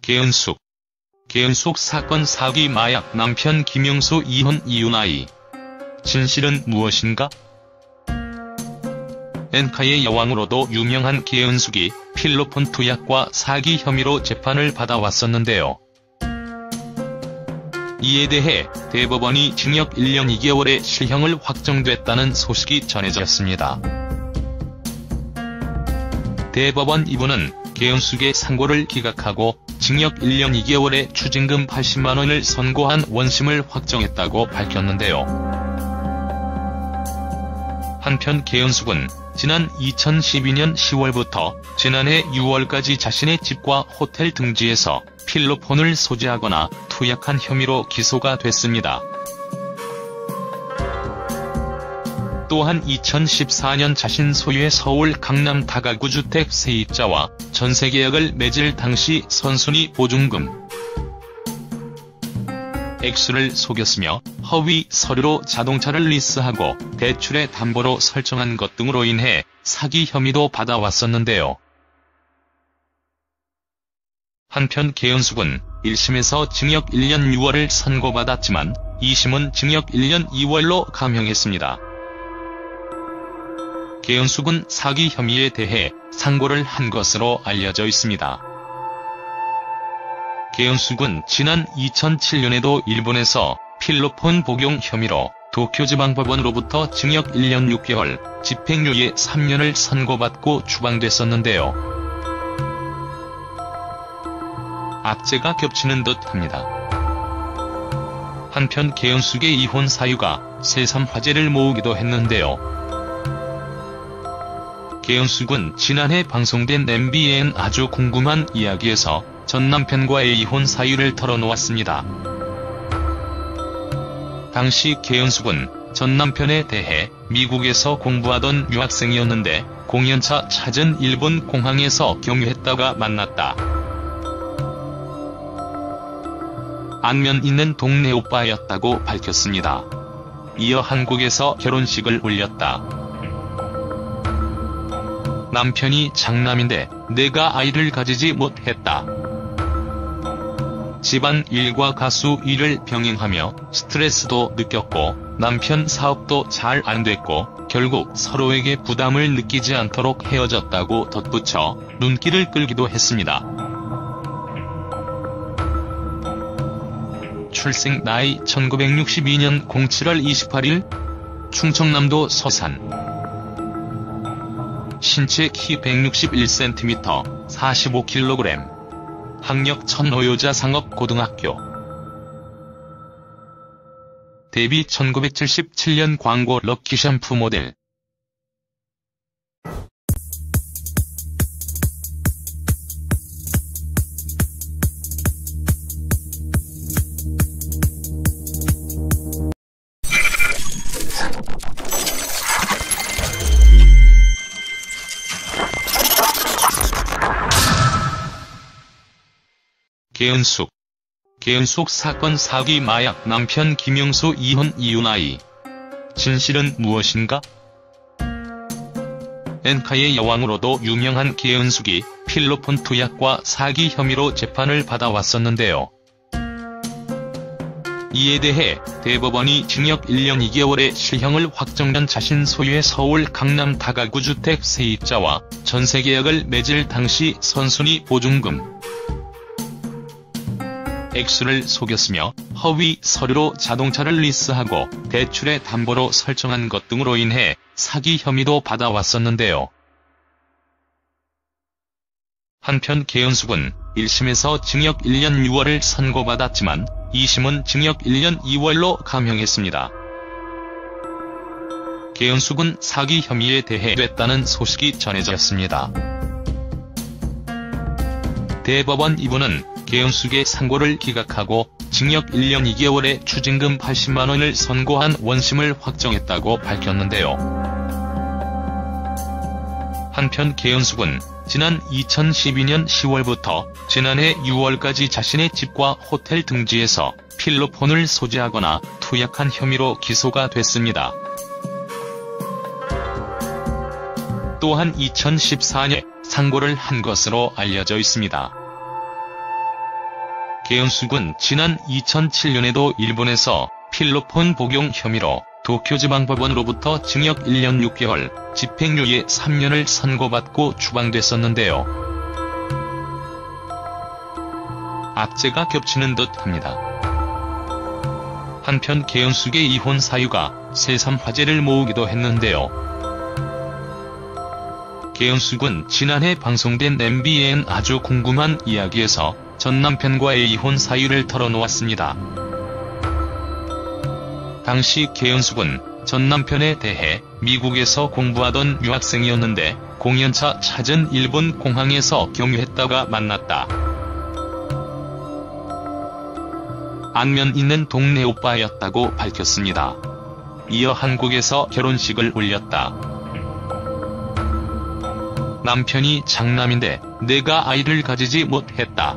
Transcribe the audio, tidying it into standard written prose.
개은숙 사건 사기 마약 남편 김영수 이혼 이유 나이. 진실은 무엇인가? 엔카의 여왕으로도 유명한 개은숙이 필로폰 투약과 사기 혐의로 재판을 받아왔었는데요. 이에 대해 대법원이 징역 1년 2개월의 실형을 확정됐다는 소식이 전해졌습니다. 대법원 2부는 개은숙의 상고를 기각하고 징역 1년 2개월에 추징금 80만 원을 선고한 원심을 확정했다고 밝혔는데요. 한편 개은숙은 지난 2012년 10월부터 지난해 6월까지 자신의 집과 호텔 등지에서 필로폰을 소지하거나 투약한 혐의로 기소가 됐습니다. 또한 2014년 자신 소유의 서울 강남 다가구 주택 세입자와 전세계약을 맺을 당시 선순위 보증금 액수를 속였으며 허위 서류로 자동차를 리스하고 대출의 담보로 설정한 것 등으로 인해 사기 혐의도 받아왔었는데요. 한편 개은숙은 1심에서 징역 1년 6월을 선고받았지만 2심은 징역 1년 2월로 감형했습니다. 개은숙은 사기 혐의에 대해 상고를 한 것으로 알려져 있습니다. 개은숙은 지난 2007년에도 일본에서 필로폰 복용 혐의로 도쿄지방법원으로부터 징역 1년 6개월, 집행유예 3년을 선고받고 추방됐었는데요. 악재가 겹치는 듯합니다. 한편 개은숙의 이혼 사유가 새삼 화제를 모으기도 했는데요. 개은숙은 지난해 방송된 MBN 아주 궁금한 이야기에서 전 남편과의 이혼 사유를 털어놓았습니다. 당시 개은숙은 전 남편에 대해 미국에서 공부하던 유학생이었는데 공연차 찾은 일본 공항에서 경유했다가 만났다. 안면 있는 동네 오빠였다고 밝혔습니다. 이어 한국에서 결혼식을 올렸다. 남편이 장남인데 내가 아이를 가지지 못했다. 집안 일과 가수 일을 병행하며 스트레스도 느꼈고 남편 사업도 잘 안 됐고 결국 서로에게 부담을 느끼지 않도록 헤어졌다고 덧붙여 눈길을 끌기도 했습니다. 출생 나이 1962년 07월 28일 충청남도 서산. 신체 키 161cm, 45kg. 학력 천호여자 상업고등학교. 데뷔 1977년 광고 럭키 샴푸 모델. 개은숙 사건 사기 마약 남편 김영수 이혼 이유 나이. 진실은 무엇인가? 엔카의 여왕으로도 유명한 개은숙이 필로폰 투약과 사기 혐의로 재판을 받아왔었는데요. 이에 대해 대법원이 징역 1년 2개월의 실형을 확정한 자신 소유의 서울 강남 다가구 주택 세입자와 전세계약을 맺을 당시 선순위 보증금 액수를 속였으며 허위 서류로 자동차를 리스하고 대출의 담보로 설정한 것 등으로 인해 사기 혐의도 받아왔었는데요. 한편 개은숙은 1심에서 징역 1년 6월을 선고받았지만 2심은 징역 1년 2월로 감형했습니다. 개은숙은 사기 혐의에 대해 됐다는 소식이 전해졌습니다. 대법원 2부는 개은숙의 상고를 기각하고 징역 1년 2개월에 추징금 80만 원을 선고한 원심을 확정했다고 밝혔는데요. 한편 개은숙은 지난 2012년 10월부터 지난해 6월까지 자신의 집과 호텔 등지에서 필로폰을 소지하거나 투약한 혐의로 기소가 됐습니다. 또한 2014년에 상고를 한 것으로 알려져 있습니다. 계은숙은 지난 2007년에도 일본에서 필로폰 복용 혐의로 도쿄지방법원으로부터 징역 1년 6개월, 집행유예 3년을 선고받고 추방됐었는데요. 악재가 겹치는 듯합니다. 한편 계은숙의 이혼 사유가 새삼 화제를 모으기도 했는데요. 계은숙은 지난해 방송된 MBN 아주 궁금한 이야기에서 전 남편과의 이혼 사유를 털어놓았습니다. 당시 계은숙은 전 남편에 대해 미국에서 공부하던 유학생이었는데 공연차 찾은 일본 공항에서 경유했다가 만났다. 안면 있는 동네 오빠였다고 밝혔습니다. 이어 한국에서 결혼식을 올렸다. 남편이 장남인데 내가 아이를 가지지 못했다.